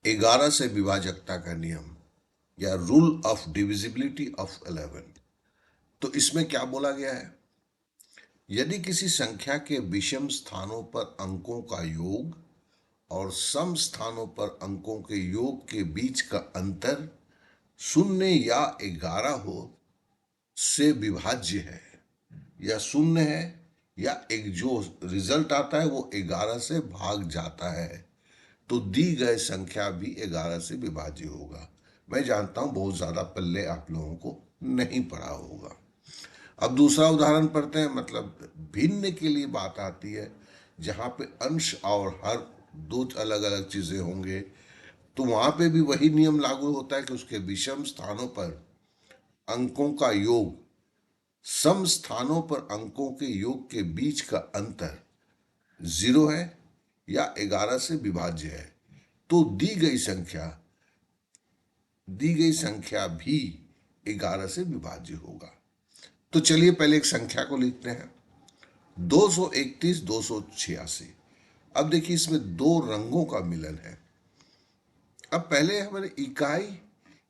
11 से विभाजकता का नियम या रूल ऑफ डिविजिबिलिटी ऑफ 11। तो इसमें क्या बोला गया है? यदि किसी संख्या के विषम स्थानों पर अंकों का योग और सम स्थानों पर अंकों के योग के बीच का अंतर 0 या 11 हो से विभाज्य है, या 0 है, या एक जो रिजल्ट आता है वो 11 से भाग जाता है, तो दी गए संख्या भी 11 से विभाज्य होगा। मैं जानता हूं बहुत ज्यादा पल्ले आप लोगों को नहीं पढ़ा होगा। अब दूसरा उदाहरण पढ़ते हैं। मतलब भिन्न के लिए बात आती है जहां पे अंश और हर दो अलग अलग चीजें होंगे, तो वहां पे भी वही नियम लागू होता है कि उसके विषम स्थानों पर अंकों का योग सम स्थानों पर अंकों के योग के बीच का अंतर 0 है या 11 से विभाज्य है, तो दी गई संख्या भी 11 से विभाज्य होगा। तो चलिए पहले एक संख्या को लिखते हैं, 231 286। अब देखिए इसमें दो रंगों का मिलन है। अब पहले हमारे इकाई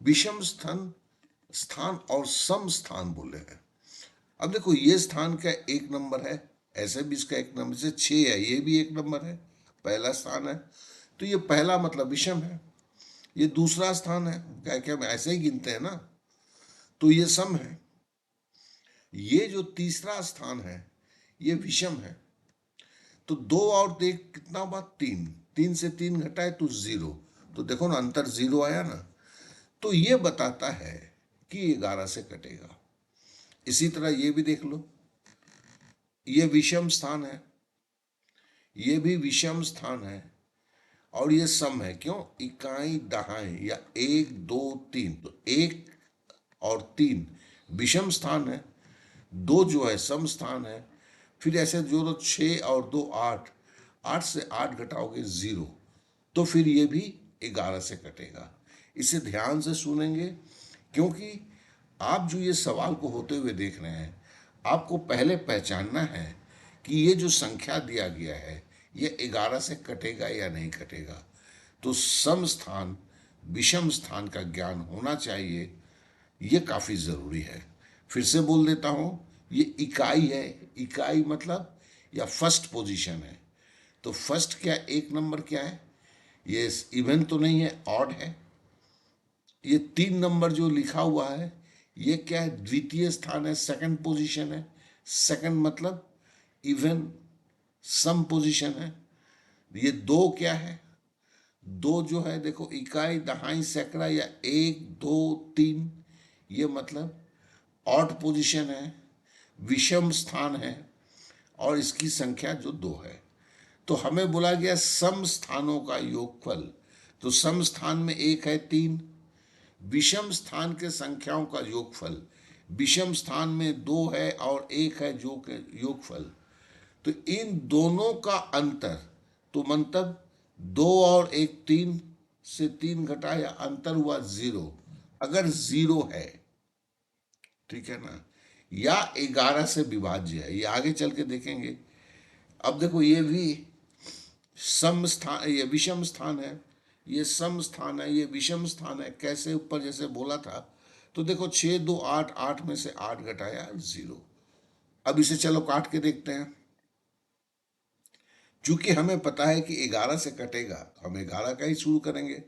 विषम स्थान और सम स्थान बोले हैं। अब देखो ये स्थान का 1 नंबर है, ऐसे भी इसका 1 नंबर से 6 है, ये भी 1 नंबर है, पहला स्थान है, तो ये पहला मतलब विषम है। ये दूसरा स्थान है, क्या क्या हम ऐसे ही गिनते हैं ना, तो ये सम है। ये जो तीसरा स्थान है ये विषम है। तो 2 और देख कितना हुआ, 3, 3 से 3 घटाए तो 0, तो देखो ना अंतर 0 आया ना, तो ये बताता है कि 11 से कटेगा। इसी तरह ये भी देख लो, ये विषम स्थान है, ये भी विषम स्थान है, और ये सम है। क्यों? इकाई दहाई या 1 2 3, तो 1 और 3 विषम स्थान है, 2 जो है सम स्थान है। फिर ऐसे जो तो 6 और 2 8, 8 से 8 घटाओगे 0, तो फिर ये भी 11 से कटेगा। इसे ध्यान से सुनेंगे, क्योंकि आप जो ये सवाल को होते हुए देख रहे हैं, आपको पहले पहचानना है कि ये जो संख्या दिया गया है ये 11 से कटेगा या नहीं कटेगा। तो सम स्थान विषम स्थान का ज्ञान होना चाहिए, ये काफ़ी ज़रूरी है। फिर से बोल देता हूँ, ये इकाई है, इकाई मतलब या फर्स्ट पोजीशन है। तो फर्स्ट क्या, 1 नंबर क्या है, ये इवन तो नहीं है, ऑड है। ये 3 नंबर जो लिखा हुआ है ये क्या है, द्वितीय स्थान है, सेकंड पोजीशन है। सेकंड मतलब इवन सम पोजीशन है। ये 2 क्या है, 2 जो है देखो इकाई दहाई सैकड़ा या 1 2 3, ये मतलब ऑड पोजीशन है, विषम स्थान है, और इसकी संख्या जो 2 है। तो हमें बोला गया सम स्थानों का योगफल। तो सम स्थान में 1 है 3, विषम स्थान के संख्याओं का योगफल विषम स्थान में 2 है और 1 है जो के योगफल। तो इन दोनों का अंतर, तो मतलब 2 और 1 3 से 3 घटाया, अंतर हुआ 0। अगर 0 है, ठीक है ना, या 11 से विभाज्य है, ये आगे चल के देखेंगे। अब देखो ये भी सम स्थान, ये विषम स्थान है, ये सम स्थान है, ये विषम स्थान है। कैसे? ऊपर जैसे बोला था, तो देखो 6 2 8, 8 में से 8 घटाया 0। अब इसे चलो काट के देखते हैं। चूंकि हमें पता है कि 11 से कटेगा, तो हम 11 का ही शुरू करेंगे।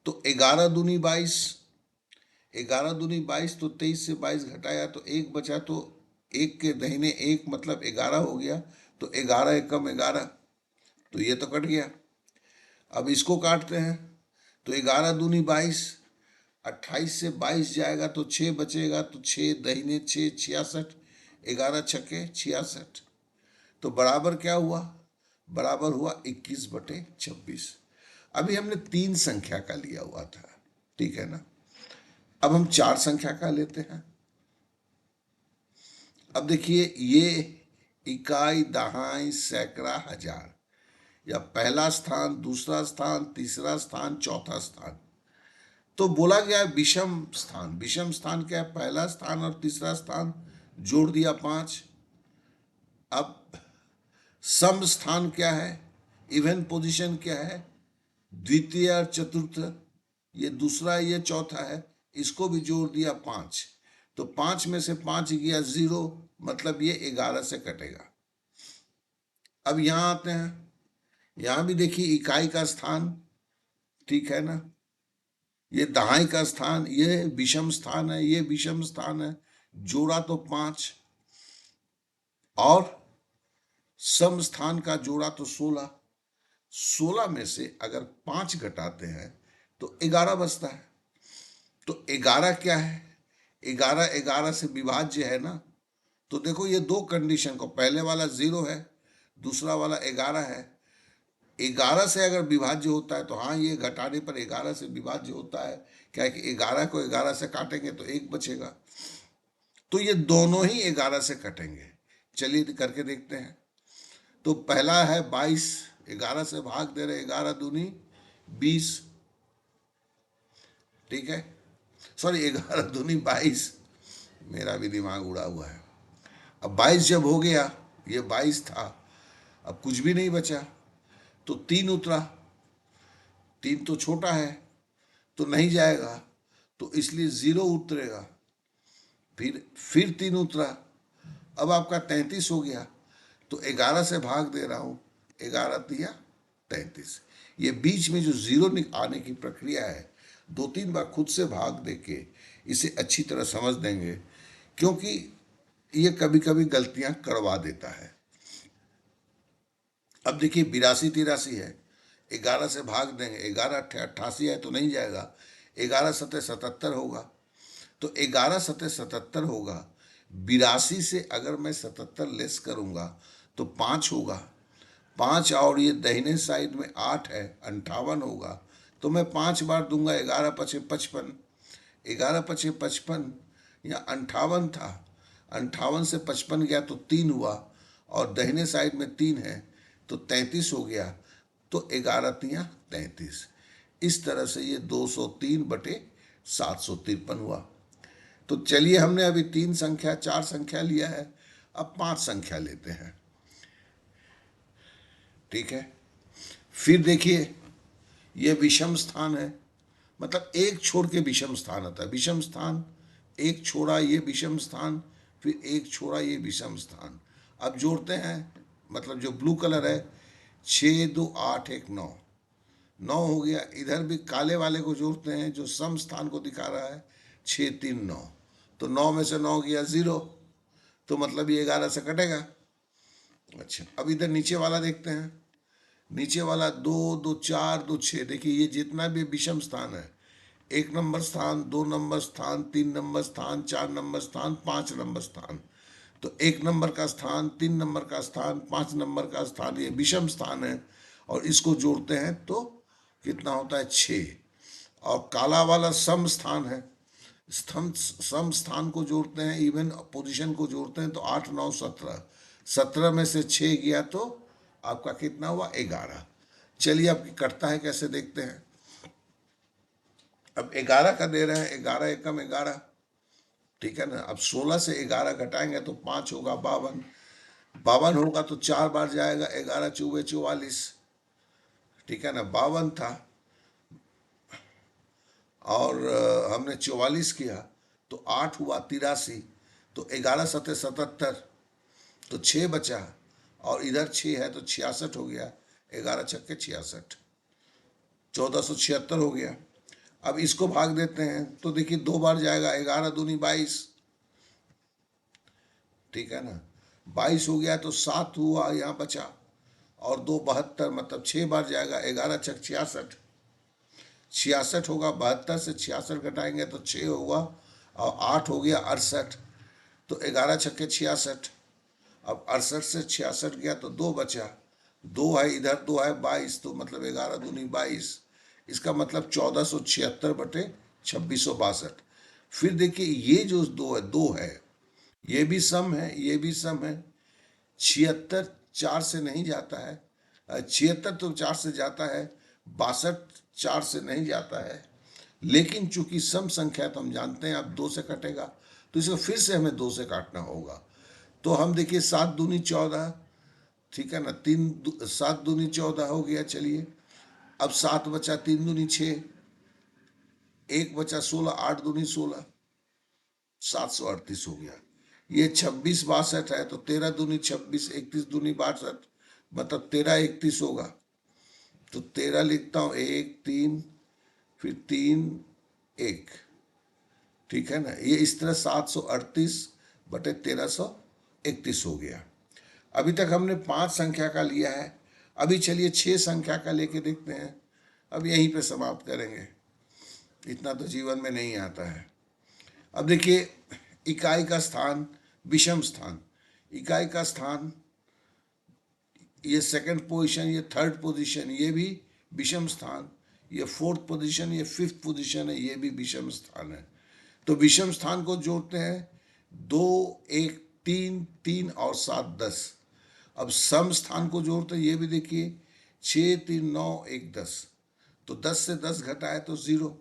तो 11 दूनी 22, 11 दूनी 22, तो 23 से 22 घटाया तो 1 बचा, तो 1 के दाहिने 1 मतलब 11 हो गया। तो 11 एकम 11, तो ये तो कट गया। अब इसको काटते हैं, तो 11 दूनी 22, 28 से 22 जाएगा तो 6 बचेगा, तो 6 दाहिने 6 66, 11 छक्के 66, तो बराबर क्या हुआ, बराबर हुआ 21/26। अभी हमने 3 संख्या का लिया हुआ था, ठीक है ना। अब हम 4 संख्या का लेते हैं। अब देखिए ये इकाई दहाई सैकड़ा हजार, या पहला स्थान, दूसरा स्थान, तीसरा स्थान, चौथा स्थान। तो बोला गया है विषम स्थान। विषम स्थान क्या है, पहला स्थान और तीसरा स्थान जोड़ दिया 5। अब सम स्थान क्या है, इवन पोजीशन क्या है, द्वितीय और चतुर्थ, ये दूसरा ये चौथा है, इसको भी जोड़ दिया 5, तो 5 में से 5 गया 0, मतलब ये 11 से कटेगा। अब यहां आते हैं, यहां भी देखिए इकाई का स्थान, ठीक है ना, ये दहाई का स्थान, ये विषम स्थान है, ये विषम स्थान है, जोड़ा तो 5, और सम स्थान का जोड़ा तो 16। 16 में से अगर 5 घटाते हैं तो 11 बचता है। तो 11 क्या है, 11 11 से विभाज्य है ना। तो देखो ये दो कंडीशन को, पहले वाला 0 है, दूसरा वाला 11 है। 11 से अगर विभाज्य होता है तो हाँ, ये घटाने पर 11 से विभाज्य होता है, क्या है कि 11 को 11 से काटेंगे तो 1 बचेगा। तो ये दोनों ही 11 से कटेंगे। चलिए करके देखते हैं। तो पहला है 22, 11 से भाग दे रहे, 11 दूनी 20, ठीक है, सॉरी 11 दूनी 22, मेरा भी दिमाग उड़ा हुआ है। अब 22 जब हो गया, ये 22 था, अब कुछ भी नहीं बचा, तो 3 उतरा, 3 तो छोटा है तो नहीं जाएगा, तो इसलिए 0 उतरेगा। फिर 3 उतरा, अब आपका 33 हो गया, तो 11 से भाग दे रहा हूं, 11 दिया 33। ये बीच में जो 0 आने की प्रक्रिया है, 2-3 बार खुद से भाग दे के इसे अच्छी तरह समझ देंगे, क्योंकि ये कभी कभी गलतियां करवा देता है। अब देखिए 82-83 है, 11 से भाग देंगे, 11 88 है तो नहीं जाएगा, 11 सतह 77 होगा, तो 11 सतह 77 होगा। 82 से अगर मैं 77 लेस करूंगा तो 5 होगा, 5 और ये दाहिने साइड में 8 है, 58 होगा। तो मैं 5 बार दूंगा, 11 पचे 55, 11 पचे 55, या 58 था, 58 से 55 गया तो 3 हुआ, और दाहिने साइड में 3 है तो 33 हो गया। तो 11 तियां 33। इस तरह से ये 203/753 हुआ। तो चलिए, हमने अभी 3 संख्या 4 संख्या लिया है, अब 5 संख्या लेते हैं, ठीक है। फिर देखिए ये विषम स्थान है, मतलब एक छोड़ के विषम स्थान आता है। विषम स्थान, एक छोड़ा ये विषम स्थान, फिर एक छोड़ा ये विषम स्थान। अब जोड़ते हैं, मतलब जो ब्लू कलर है, 6 2 8 1 9, 9 हो गया। इधर भी काले वाले को जोड़ते हैं जो सम स्थान को दिखा रहा है, 6 3 9, तो 9 में से 9 गया 0, तो मतलब ये 11 से कटेगा। अच्छा, अब इधर नीचे वाला देखते हैं। नीचे वाला 2 2 4 2 6, देखिए ये जितना भी विषम स्थान है, 1 नंबर स्थान, 2 नंबर स्थान, 3 नंबर स्थान, 4 नंबर स्थान, 5 नंबर स्थान। तो 1 नंबर का स्थान, 3 नंबर का स्थान, 5 नंबर का स्थान, ये विषम स्थान है, और इसको जोड़ते हैं तो कितना होता है 6। और काला वाला सम स्थान है, सम स्थान को जोड़ते हैं, इवन पोजीशन को जोड़ते हैं तो 8 9 17, 17 में से 6 गया तो आपका कितना हुआ 11। चलिए अब कटता है कैसे देखते हैं। अब 11 का दे रहे हैं, 11 एकम 11, ठीक है ना। अब 16 से 11 घटाएंगे तो 5 होगा 52, 52 होगा तो 4 बार जाएगा, 11 चौबे 44, ठीक है ना। 52 था और हमने 44 किया तो 8 हुआ 83, तो 11 सतह 77, तो 6 बचा, और इधर 6 है तो 66 हो गया, 11 छक्के 66, 1476 हो गया। अब इसको भाग देते हैं तो देखिए 2 बार जाएगा, 11 दूनी 22, ठीक है ना। 22 हो गया तो 7 हुआ, यहाँ बचा, और 2 72, मतलब 6 बार जाएगा, 11 छक 66, 66 होगा। 72 से 66 घटाएंगे तो 6 होगा, और 8 हो गया 68, तो 11 छक्के 66। अब 68 से 66 गया तो 2 बचा, 2 है इधर, 2 है 22, तो मतलब 11 दूनी 22, इसका मतलब 1476/2662। फिर देखिए ये जो 2 है ये भी सम है, ये भी सम है। 76 4 से नहीं जाता है, 76 तो 4 से जाता है, 62 4 से नहीं जाता है, लेकिन चूंकि सम संख्या तो हम जानते हैं अब 2 से कटेगा, तो इसको फिर से हमें 2 से काटना होगा। तो हम देखिए 7 दूनी 14, ठीक है ना, 3 7 दूनी 14 हो गया। चलिए अब 7 बचा, 3 दूनी 6, 1 बचा 16, 8 दूनी 16, 738 हो गया। ये 26 62 है तो 13 दूनी 26, 31 दूनी 62, मतलब 13 31 होगा। तो 13 लिखता हूं, 1 3 फिर 3 1, ठीक है ना। ये इस तरह 738 बटे 1331 हो गया। अभी तक हमने 5 संख्या का लिया है। अभी चलिए 6 संख्या का लेके देखते हैं। अब यहीं पे समाप्त करेंगे, इतना तो जीवन में नहीं आता है। अब देखिए, इकाई का स्थान, विषम स्थान, इकाई का स्थान, ये सेकंड पोजीशन, ये थर्ड पोजीशन, ये भी विषम स्थान, ये फोर्थ पोजीशन, ये फिफ्थ पोजीशन है, ये भी विषम स्थान है। तो विषम स्थान को जोड़ते हैं, 2 1 3 3 और 7 10। अब सम स्थान को जोड़ते हैं, ये भी देखिए 6 3 9 1 10। तो 10 से 10 घटाए तो 0।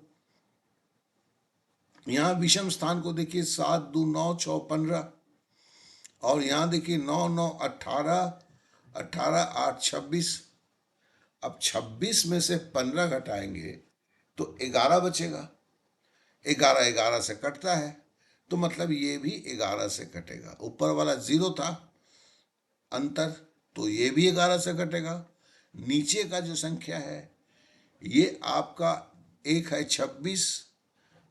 यहाँ विषम स्थान को देखिए, 7 2 9 6 15, और यहाँ देखिए 9 9 18 18 8 26। अब 26 में से 15 घटाएंगे तो 11 बचेगा। 11 11 से कटता है, तो मतलब ये भी 11 से कटेगा। ऊपर वाला 0 था अंतर, तो ये भी 11 से कटेगा। नीचे का जो संख्या है, ये आपका एक है 26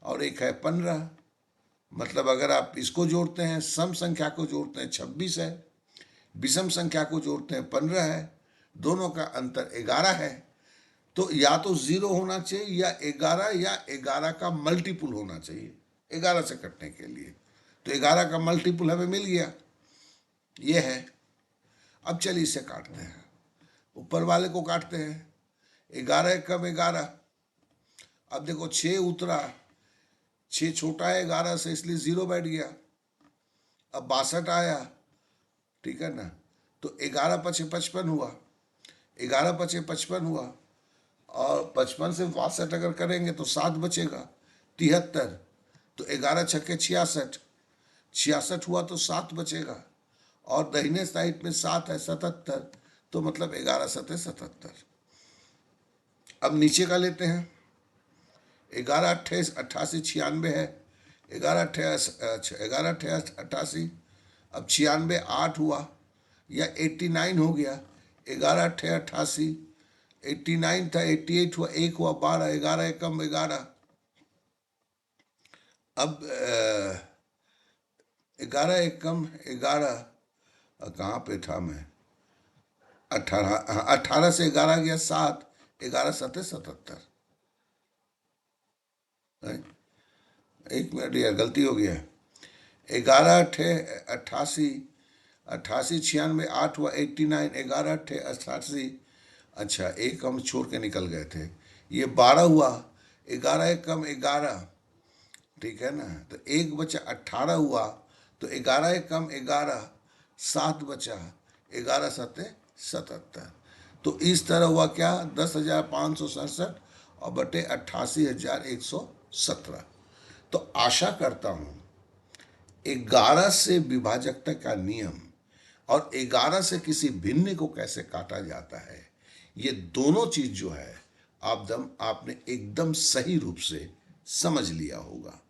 और एक है 15। मतलब अगर आप इसको जोड़ते हैं, सम संख्या को जोड़ते हैं 26 है, विषम संख्या को जोड़ते हैं 15 है, दोनों का अंतर 11 है। तो या तो 0 होना चाहिए या 11, या 11 का मल्टीपुल होना चाहिए 11 से कटने के लिए। तो 11 का मल्टीपुल हमें मिल गया, ये है। अब चलिए इसे काटते हैं, ऊपर वाले को काटते हैं। 11 कम 11। अब देखो 6 उतरा, 6 छोटा है 11 से, इसलिए 0 बैठ गया। अब 62 आया, ठीक है ना। तो 11 पचे 55 हुआ, 11 पचे 55 हुआ, और 55 से 62 अगर करेंगे तो 7 बचेगा, 73। तो 11 छक्के 66, 66 हुआ तो 7 बचेगा, और दाहिने साइड में 7 है 77, तो मतलब 11 सते 77। अब नीचे का लेते हैं, 11 28 88 96 है, 11 28 88। अब 96 8 हुआ, या 89 हो गया। 11 88, 89 था, 88 हुआ, 1 हुआ 12, 11 एकम 11। अब 11 एकम 11, कहाँ पे था मैं, 18, 18 से 11 गया 7, 11 सते 77। एक मिनट यार, गलती हो गया। 11 अठे 88, 88 96 8 हुआ 89, 11 अठे 88। अच्छा, एक हम छोड़ के निकल गए थे, ये 12 हुआ, 11 एक कम 11, ठीक है ना। तो एक बचा 18 हुआ, तो 11 एक कम 11, 7 बचा, 11 सते 77। तो इस तरह हुआ क्या, 10,567 और बटे 88,117। तो आशा करता हूं 11 से विभाजकता का नियम और 11 से किसी भिन्न को कैसे काटा जाता है, ये दोनों चीज जो है आपने एकदम सही रूप से समझ लिया होगा।